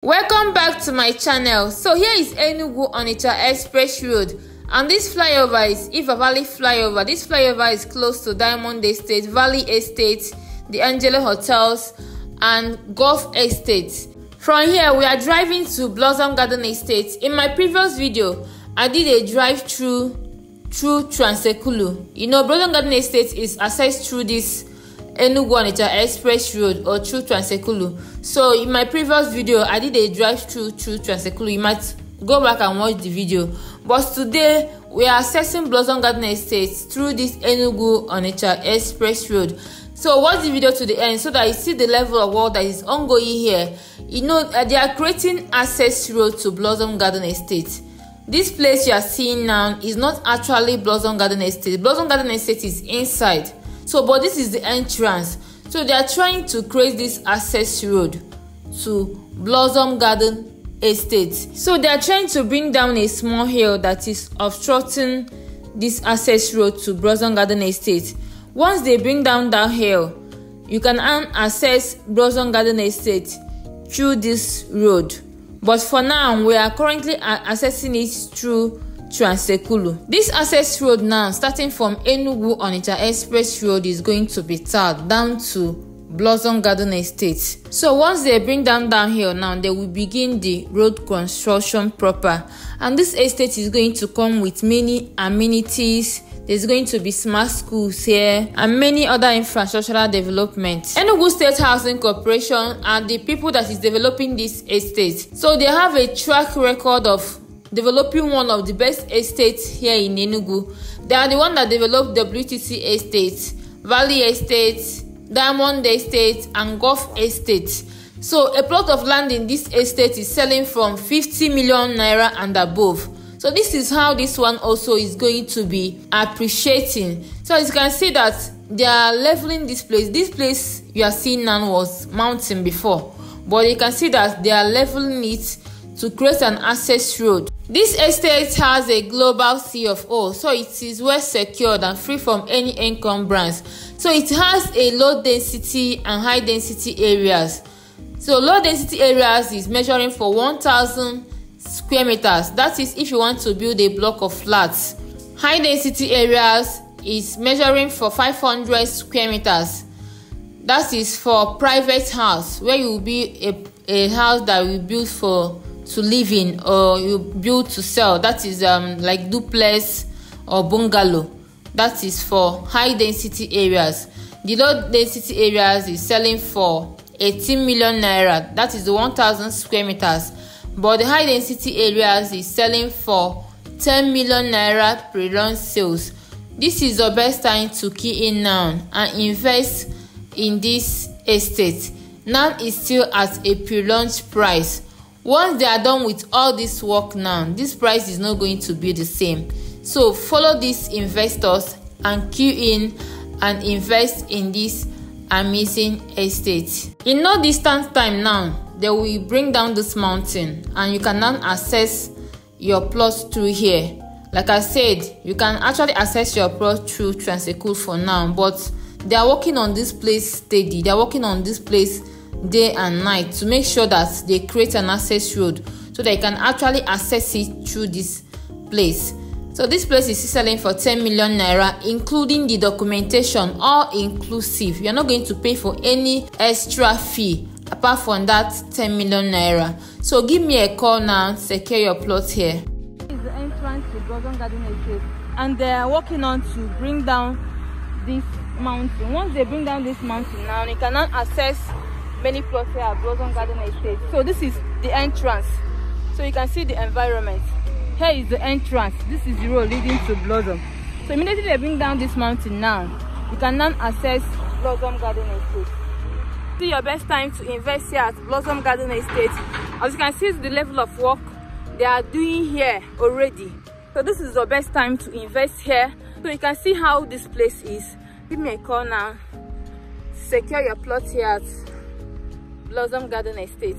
Welcome back to my channel. So here is Enugu-Onitsha Express Road, and this flyover is Ifa Valley flyover. This flyover is close to Diamond Estate, Valley Estate, DeAngelo Hotels, and Golf Estate. From here we are driving to Blossom Garden Estate. In my previous video I did a drive through Trans-Ekulu. You know, Blossom Garden Estate is accessed through this Enugu-Onitsha Express Road or through Trans-Ekulu. So in my previous video I did a drive through Trans-Ekulu. You might go back and watch the video. But today we are accessing Blossom Garden Estate through this Enugu-Onitsha Express Road. So watch the video to the end so that you see the level of work that is ongoing here. You know, they are creating access road to Blossom Garden Estate. This place you are seeing now is not actually Blossom Garden Estate. Blossom Garden Estate is inside. So, but this is the entrance. So they are trying to create this access road to Blossom Garden Estate. So they are trying to bring down a small hill that is obstructing this access road to Blossom Garden Estate. Once they bring down that hill, you can access Blossom Garden Estate through this road. But for now, we are currently accessing it through Trans-Ekulu. This access road now, starting from Enugu-Onitsha Express Road, is going to be tarred down to Blossom Garden Estate. So once they bring downhill now, they will begin the road construction proper. And this estate is going to come with many amenities. There's going to be smart schools here and many other infrastructural developments. Enugu State Housing Cooperation are the people that is developing this estate. So they have a track record of developing one of the best estates here in Enugu. They are the one that developed WTC Estate, Valley Estate, Diamond Estate, and Golf Estate. So a plot of land in this estate is selling from 50 million naira and above. So this is how this one also is going to be appreciating. So as you can see that they are leveling this place. This place you are seeing now was mountain before, but you can see that they are leveling it to create an access road. This estate has a global CFO, so it is well secured and free from any encumbrance. So it has a low density and high density areas. So low density areas is measuring for 1,000 square meters. That is if you want to build a block of flats. High density areas is measuring for 500 square meters. That is for private house, where you will be a house that will build for to live in, or you build to sell. That is like duplex or bungalow. That is for high density areas. The low density areas is selling for 18 million naira. That is the 1,000 square meters. But the high density areas is selling for 10 million naira pre-launch sales. This is the best time to key in now and invest in this estate. Now is still at a pre-launch price. Once they are done with all this work now, this price is not going to be the same. So follow these investors and queue in and invest in this amazing estate. In no distant time now, they will bring down this mountain and you can now access your plots through here. Like I said, you can actually access your plot through Trans-Ekulu for now, but they are working on this place steady. They are working on this place day and night to make sure that they create an access road so they can actually access it through this place. So this place is selling for 10 million naira, including the documentation, all inclusive. You're not going to pay for any extra fee apart from that 10 million naira. So give me a call now, secure your plot here. This is the entrance to Blossom Garden Estate, and they are working on to bring down this mountain. Once they bring down this mountain now, you can now access many plots here at Blossom Garden Estate. So this is the entrance. So you can see the environment. Here is the entrance. This is the road leading to Blossom. So immediately they bring down this mountain now, you can now access Blossom Garden Estate. See your best time to invest here at Blossom Garden Estate. As you can see, the level of work they are doing here already. So this is the best time to invest here. So you can see how this place is. Give me a call now. Secure your plot here at Blossom Garden Estate.